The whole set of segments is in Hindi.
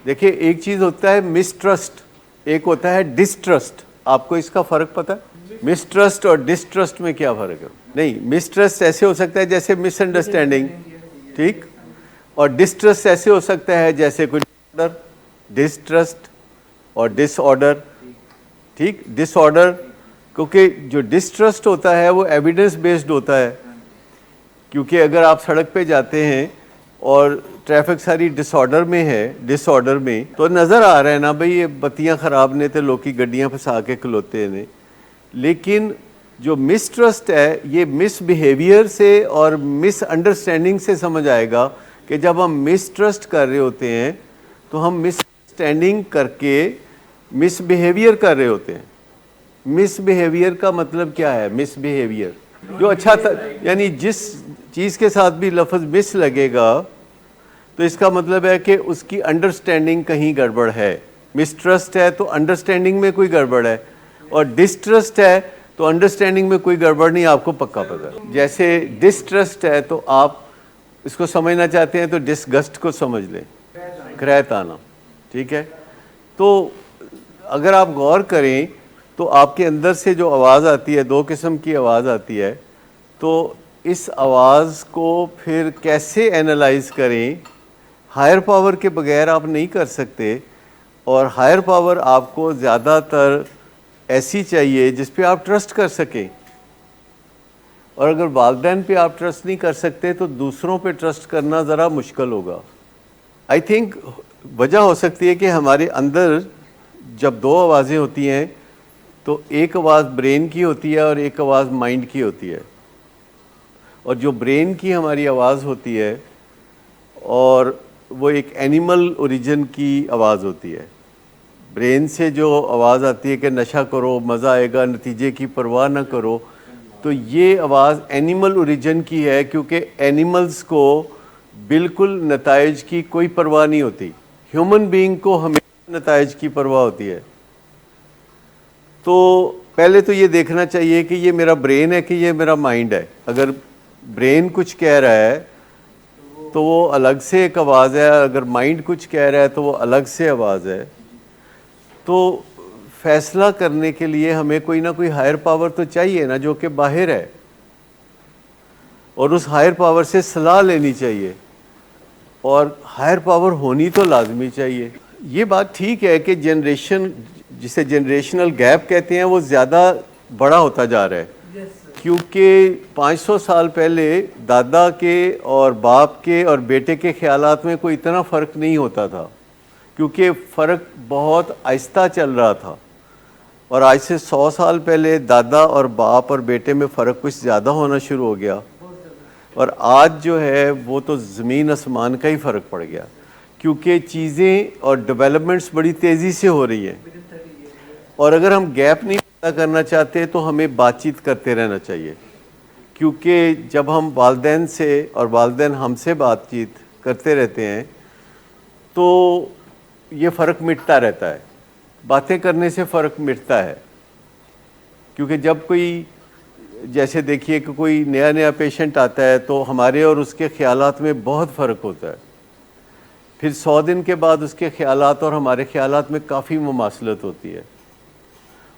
देखिए, एक चीज़ होता है मिसट्रस्ट, एक होता है डिस्ट्रस्ट। आपको इसका फ़र्क पता है? मिसट्रस्ट और डिस्ट्रस्ट में क्या फ़र्क है? नहीं, मिसट्रस्ट ऐसे हो सकता है जैसे मिसअंडरस्टैंडिंग, ठीक, और डिस्ट्रस्ट ऐसे हो सकता है जैसे कोई डिसऑर्डर, डिस्ट्रस्ट और डिसऑर्डर, ठीक। डिसऑर्डर, क्योंकि जो डिस्ट्रस्ट होता है वो एविडेंस बेस्ड होता है, क्योंकि अगर आप सड़क पे जाते हैं और ट्रैफिक सारी डिसऑर्डर में है, डिसऑर्डर में, तो नज़र आ रहा है ना भाई ये बत्तियां ख़राब ने तो लोग की गड्डियाँ फंसा के खलोते ने। लेकिन जो मिसट्रस्ट है ये मिसबिहेवियर से और मिसअंडरस्टैंडिंग से समझ आएगा कि जब हम मिसट्रस्ट कर रहे होते हैं तो हम मिसअंडरस्टैंडिंग करके मिसबिहेवियर कर रहे होते हैं। मिसबिहेवियर का मतलब क्या है? मिसबिहेवियर जो अच्छा था, यानी जिस चीज़ के साथ भी लफ्ज़ मिस लगेगा तो इसका मतलब है कि उसकी अंडरस्टैंडिंग कहीं गड़बड़ है। मिसट्रस्ट है तो अंडरस्टैंडिंग में कोई गड़बड़ है, और डिस्ट्रस्ट है तो अंडरस्टैंडिंग में कोई गड़बड़ नहीं, आपको पक्का पता है। जैसे डिस्ट्रस्ट है तो आप इसको समझना चाहते हैं तो डिसगस्ट को समझ लें, करैत आना, ठीक है। तो अगर आप गौर करें तो आपके अंदर से जो आवाज़ आती है, दो किस्म की आवाज़ आती है, तो इस आवाज़ को फिर कैसे एनालाइज करें? हायर पावर के बगैर आप नहीं कर सकते, और हायर पावर आपको ज़्यादातर ऐसी चाहिए जिस पे आप ट्रस्ट कर सकें। और अगर वालिदैन पे आप ट्रस्ट नहीं कर सकते तो दूसरों पे ट्रस्ट करना ज़रा मुश्किल होगा। आई थिंक वजह हो सकती है कि हमारे अंदर जब दो आवाज़ें होती हैं तो एक आवाज़ ब्रेन की होती है और एक आवाज़ माइंड की होती है। और जो ब्रेन की हमारी आवाज़ होती है और वो एक एनिमल ओरिजिन की आवाज़ होती है। ब्रेन से जो आवाज़ आती है कि नशा करो, मज़ा आएगा, नतीजे की परवाह ना करो, तो ये आवाज़ एनिमल ओरिजिन की है, क्योंकि एनिमल्स को बिल्कुल नताइज की कोई परवाह नहीं होती। ह्यूमन बीइंग को हमेशा नताइज की परवाह होती है। तो पहले तो ये देखना चाहिए कि ये मेरा ब्रेन है कि ये मेरा माइंड है। अगर ब्रेन कुछ कह रहा है तो वो अलग से एक आवाज़ है, अगर माइंड कुछ कह रहा है तो वो अलग से आवाज़ है। तो फैसला करने के लिए हमें कोई ना कोई हायर पावर तो चाहिए ना, जो कि बाहर है, और उस हायर पावर से सलाह लेनी चाहिए, और हायर पावर होनी तो लाजमी चाहिए। ये बात ठीक है कि जनरेशन, जिसे जनरेशनल गैप कहते हैं, वो ज़्यादा बड़ा होता जा रहा है, क्योंकि 500 साल पहले दादा के और बाप के और बेटे के ख्यालात में कोई इतना फ़र्क नहीं होता था, क्योंकि फ़र्क बहुत आहिस्ता चल रहा था। और आज से 100 साल पहले दादा और बाप और बेटे में फ़र्क कुछ ज़्यादा होना शुरू हो गया, और आज जो है वो तो ज़मीन आसमान का ही फ़र्क पड़ गया, क्योंकि चीज़ें और डेवलपमेंट्स बड़ी तेज़ी से हो रही हैं। और अगर हम गैप नहीं पैदा करना चाहते तो हमें बातचीत करते रहना चाहिए, क्योंकि जब हम वालिदैन से और वालिदैन हमसे बातचीत करते रहते हैं तो ये फ़र्क मिटता रहता है। बातें करने से फ़र्क मिटता है, क्योंकि जब कोई, जैसे देखिए कि कोई नया नया पेशेंट आता है तो हमारे और उसके ख़यालात में बहुत फ़र्क होता है। फिर 100 दिन के बाद उसके ख़यालात और हमारे ख़यालात में काफ़ी मुमासलत होती है,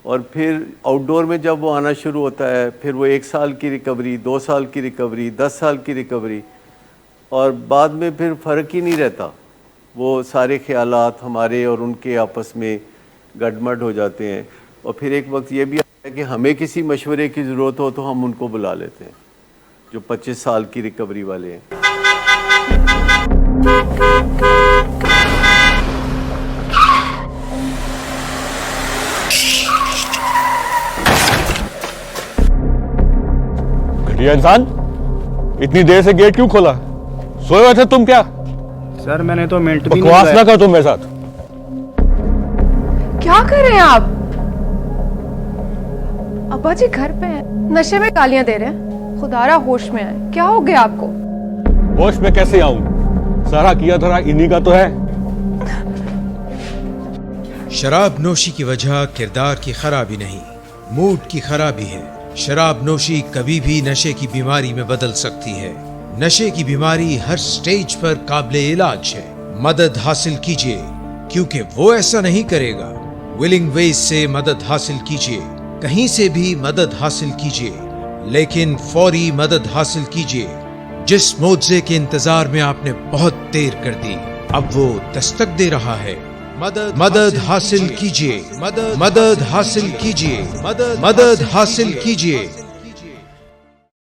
और फिर आउटडोर में जब वो आना शुरू होता है, फिर वो 1 साल की रिकवरी, 2 साल की रिकवरी, 10 साल की रिकवरी, और बाद में फिर फ़र्क ही नहीं रहता। वो सारे ख़यालात हमारे और उनके आपस में गड़मड़ हो जाते हैं, और फिर एक वक्त ये भी आता है कि हमें किसी मशवरे की ज़रूरत हो तो हम उनको बुला लेते हैं, जो 25 साल की रिकवरी वाले हैं। घटिया इंसान, इतनी देर से गेट क्यों खोला? सोए हुए थे तुम क्या? सर मैंने तो मिनट भी बकवास ना कर तुम मेरे साथ। क्या कर रहे हैं आप? अब्बा जी घर पे हैं, नशे में गालियां दे रहे हैं। खुदारा होश में आए, क्या हो गया आपको? होश में कैसे आऊं? सारा किया धरा इन्हीं का तो है। शराब नोशी की वजह किरदार की खराबी नहीं, मूड की खराबी है। शराब नोशी कभी भी नशे की बीमारी में बदल सकती है। नशे की बीमारी हर स्टेज पर काबिले इलाज है। मदद हासिल कीजिए क्योंकि वो ऐसा नहीं करेगा। विलिंग वेज से मदद हासिल कीजिए, कहीं से भी मदद हासिल कीजिए, लेकिन फौरी मदद हासिल कीजिए। जिस मुआवजे के इंतजार में आपने बहुत देर कर दी, अब वो दस्तक दे रहा है। मदद हासिल कीजिए, मदद हासिल कीजिए, मदद हासिल कीजिए।